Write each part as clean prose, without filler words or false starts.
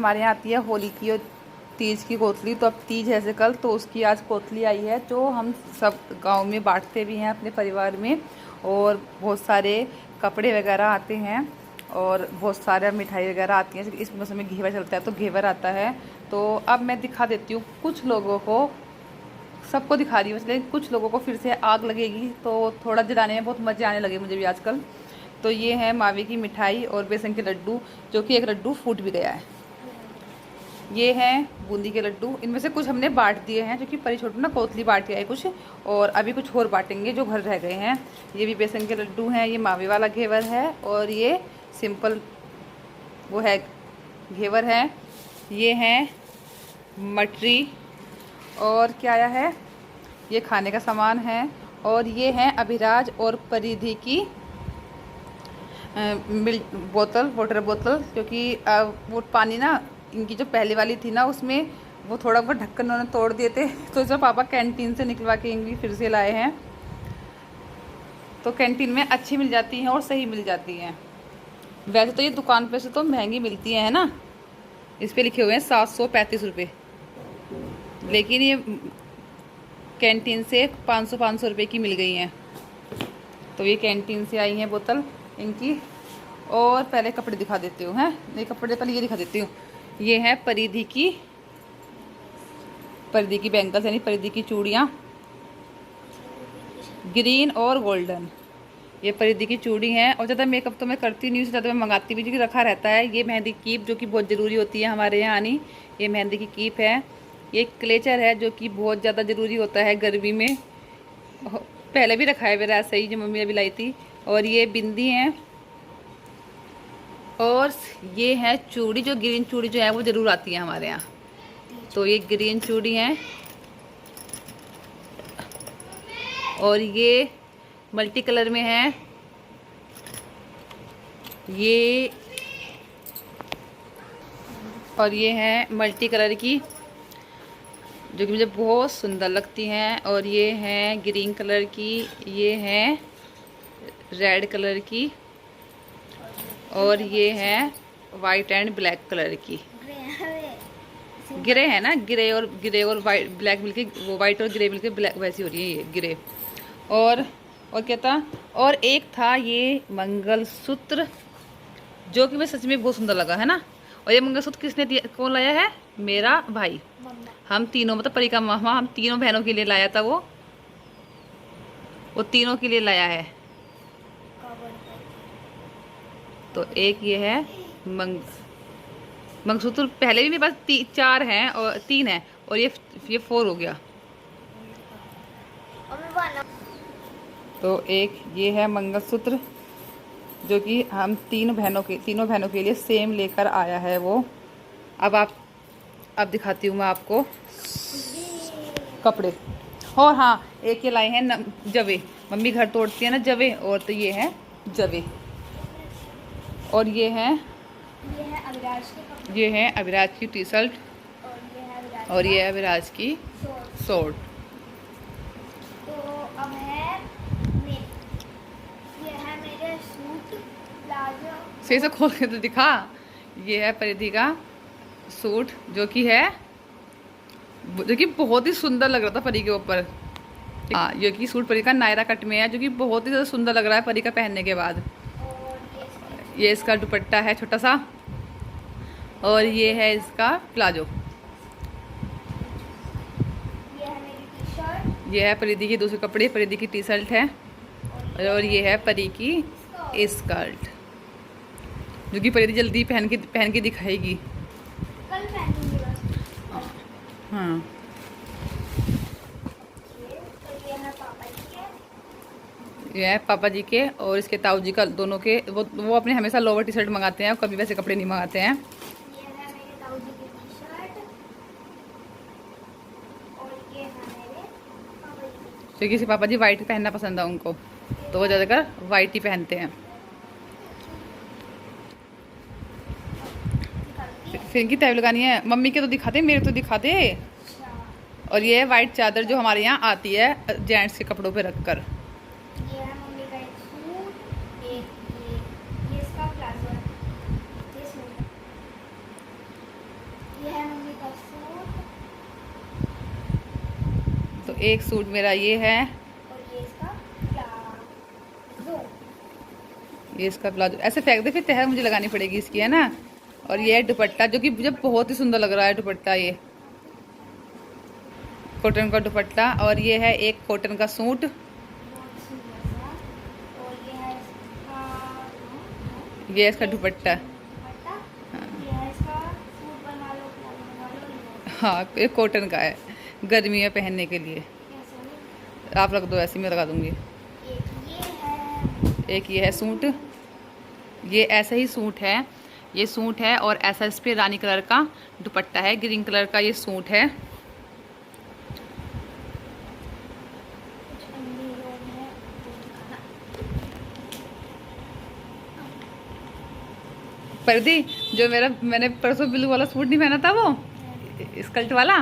हमारे यहाँ आती है होली की और तीज की कोतली। तो अब तीज है से कल, तो उसकी आज कोतली आई है जो हम सब गांव में बांटते भी हैं अपने परिवार में। और बहुत सारे कपड़े वगैरह आते हैं और बहुत सारे मिठाई वगैरह आती हैं। इस मौसम में घेवर चलता है तो घेवर आता है। तो अब मैं दिखा देती हूँ कुछ लोगों को, सबको दिखा रही हूँ लेकिन कुछ लोगों को फिर से आग लगेगी तो थोड़ा जलाने में बहुत मज़े आने लगे मुझे भी आजकल। तो ये है मावे की मिठाई और बेसन के लड्डू, जो कि एक लड्डू फूट भी गया है। ये हैं बूंदी के लड्डू, इनमें से कुछ हमने बांट दिए हैं, जो कि परी छोटू ना कोतली बांट के आए कुछ, और अभी कुछ और बांटेंगे जो घर रह गए हैं। ये भी बेसन के लड्डू हैं, ये मावे वाला घेवर है और ये सिंपल वो है घेवर है। ये हैं मटरी और क्या आया है, ये खाने का सामान है। और ये हैं अभिराज और परिधि की मिल्क बोतल, वाटर बोतल, क्योंकि वो पानी ना इनकी जो पहले वाली थी ना उसमें वो थोड़ा बहुत ढक्कन उन्होंने तोड़ दिए थे, तो जो पापा कैंटीन से निकलवा के इनकी फिर से लाए हैं। तो कैंटीन में अच्छी मिल जाती हैं और सही मिल जाती हैं। वैसे तो ये दुकान पे से तो महंगी मिलती है ना, इस पे लिखे हुए हैं 735 रुपये, लेकिन ये कैंटीन से 500 रुपये की मिल गई हैं। तो ये कैंटीन से आई हैं बोतल इनकी। और पहले कपड़े दिखा देती हूँ, हैं ये कपड़े पहले ये दिखा देती हूँ। ये है परिधि की बैंगल्स, यानी परिधि की चूड़ियाँ, ग्रीन और गोल्डन। ये परिधि की चूड़ी हैं। और ज़्यादा मेकअप तो मैं करती नहीं, उससे ज़्यादा मैं मंगाती भी, जो कि रखा रहता है। ये मेहंदी कीप, जो कि बहुत ज़रूरी होती है हमारे यहाँ आनी, ये मेहंदी की कीप है। ये क्लेचर है जो कि बहुत ज़्यादा ज़रूरी होता है गर्मी में, पहले भी रखा है मेरा ऐसा ही, जो मम्मी अभी लाई थी। और ये बिंदी हैं। और ये है चूड़ी, जो ग्रीन चूड़ी जो है वो ज़रूर आती है हमारे यहाँ, तो ये ग्रीन चूड़ी हैं। और ये मल्टी कलर में है, ये और ये है मल्टी कलर की, जो कि मुझे बहुत सुंदर लगती हैं। और ये हैं ग्रीन कलर की, ये हैं रेड कलर की, और ये है वाइट एंड ब्लैक कलर की। ग्रे है ना, ग्रे और वाइट ब्लैक मिलके, वो वाइट और ग्रे मिलके ब्लैक वैसी हो रही है ये ग्रे। और क्या था, और एक था ये मंगलसूत्र, जो कि मैं सच में बहुत सुंदर लगा है ना। और ये मंगलसूत्र किसने दिया, कौन लाया है, मेरा भाई। हम तीनों, मतलब परी का मामा, हम तीनों बहनों के लिए लाया था वो तीनों के लिए लाया है। तो एक ये है मंगलसूत्र, पहले भी मेरे पास 4 हैं और 3 हैं, और ये 4 हो गया। तो एक ये है मंगलसूत्र, जो कि हम तीनों बहनों के लिए सेम लेकर आया है वो। अब दिखाती हूँ मैं आपको कपड़े। और हाँ, एक ये लाए हैं जवे, मम्मी घर तोड़ती है ना जवे, और तो ये है जवे। और ये है अभिराज की टी शर्ट, और ये है अभिराज की शॉर्ट। तो अब ये है मेरे सूट प्लाजो। सही से खोल के तो दिखा। ये है परिधि का सूट, जो कि बहुत ही सुंदर लग रहा था परी के ऊपर। हाँ, ये कि सूट परी का नायरा कट में है, जो कि बहुत ही ज़्यादा सुंदर लग रहा है परी का पहनने के बाद। ये इसका दुपट्टा है छोटा सा, और ये है इसका प्लाजो। ये है परिधि की दूसरे कपड़े, परिधि की टी शर्ट है, और ये है परी की स्कर्ट, जो कि परिधि जल्दी पहन के दिखाएगी। कल पहनूंगी बस। हाँ, ये है पापा जी के और इसके ताऊ जी का, दोनों के। वो अपने हमेशा लोअर टी शर्ट मंगाते हैं, कभी वैसे कपड़े नहीं मंगाते हैं। ये है मेरे ताऊ जी की टी शर्ट, और ये है मेरे पापा जी। क्योंकि इसे पापा जी वाइट पहनना पसंद है उनको, तो वो ज़्यादातर वाइट ही पहनते हैं। फिर इनकी तैव लगानी है, मम्मी के तो दिखाते, मेरे तो दिखाते। और ये है वाइट चादर, जो हमारे यहाँ आती है जेंट्स के कपड़ों पे रखकर। ये है मम्मी का एक सूट, ये इसका प्लाजो है, ये सूट। एक सूट मेरा ये है, और ये इसका प्लाजो। ये इसका प्लाजो। ऐसे फेंक दे, फिर तह मुझे लगानी पड़ेगी इसकी, है ना। और ये है दुपट्टा, जो कि मुझे बहुत ही सुंदर लग रहा है दुपट्टा, ये कॉटन का दुपट्टा। और ये है एक कॉटन का सूट, बहुत सुंदर सा। और ये है इसका ये है इसका दुपट्टा। दुपट्टा। ये है इसका सूट बनवा लो, प्लाजो बनवा लो, ये हाँ, ये कॉटन का है, गर्मी में पहनने के लिए। कैसे आप रख दो, ऐसे मैं लगा दूंगी। एक ये है, एक ये है सूट, ये ऐसा ही सूट है, ये सूट है। और ऐसा इस पे रानी कलर का दुपट्टा है, ग्रीन कलर का ये सूट है। कुछ अंदर है वो दिखाना। पर्दी, जो मैंने परसों ब्लू वाला सूट नहीं पहना था, वो स्कर्ट वाला,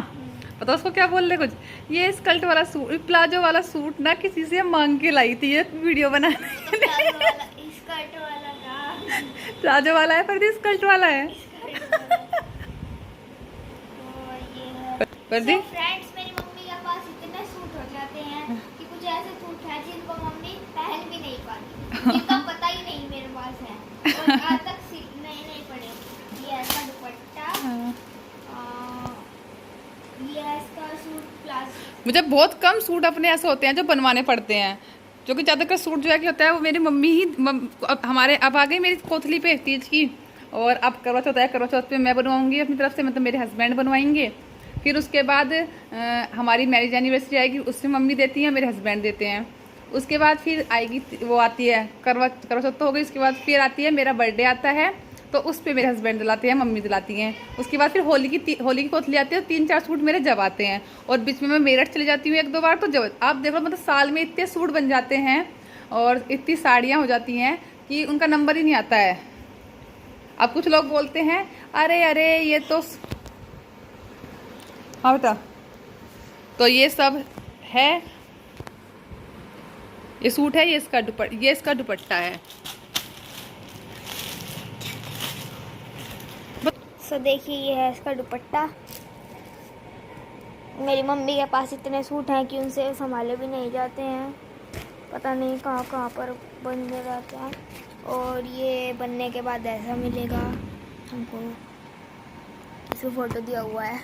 पता उसको क्या बोल रहे कुछ, ये स्कर्ट वाला सूट, प्लाजो वाला सूट ना किसी से मांग के लाई थी ये वीडियो बनाने। स्कर्ट वाला था, प्लाजो वाला है पर्दी, स्कर्ट वाला है स्कर्ट वाला। तो ये है। पर्दी। So फ्रेंड्स, मेरी मम्मी के पास इतने सूट हो जाते हैं कि कुछ ऐसे सूट हैं जिनको मम्मी पहन भी नहीं पाती, जिनका पता ही नहीं मेरे पास है, और आज तक नहीं पड़े। ये ऐसा दुपट्टा, ये है इसका सूट प्लाजो। मुझे बहुत कम सूट अपने ऐसे होते हैं जो बनवाने पड़ते हैं, जो कि ज़्यादातर सूट जो है कि होता है वो मेरी मम्मी ही अब हमारे अब आ गई मेरी कोथली पे तीज की। और अब करवा चौथ है, करवा चौथ पे मैं बनवाऊंगी अपनी तरफ से, मतलब मेरे हस्बैंड बनवाएंगे। फिर उसके बाद हमारी मैरिज एनिवर्सरी आएगी, उसमें मम्मी देती है, मेरे हस्बैंड देते हैं। उसके बाद फिर आएगी, वो आती है करवा चौथ तो हो गई, उसके बाद फिर आती है मेरा बर्थडे आता है, तो उस पर मेरे हस्बैंड दिलाते हैं, मम्मी दिलाती हैं। उसके बाद फिर होली की कोथली आती है, 3-4 सूट मेरे जब आते हैं। और बीच में मैं मेरठ चली जाती हूँ 1-2 बार, तो जब आप देखो मतलब साल में इतने सूट बन जाते हैं और इतनी साड़ियाँ हो जाती हैं कि उनका नंबर ही नहीं आता है। अब कुछ लोग बोलते हैं अरे अरे ये तो, हाँ बेटा, तो ये सब है, ये सूट है, ये इसका दुपट्टा है। सो देखिए, ये है इसका दुपट्टा। मेरी मम्मी के पास इतने सूट हैं कि उनसे संभाले भी नहीं जाते हैं, पता नहीं कहाँ कहाँ पर बन जाते हैं। और ये बनने के बाद ऐसा मिलेगा हमको, इसमें फ़ोटो दिया हुआ है।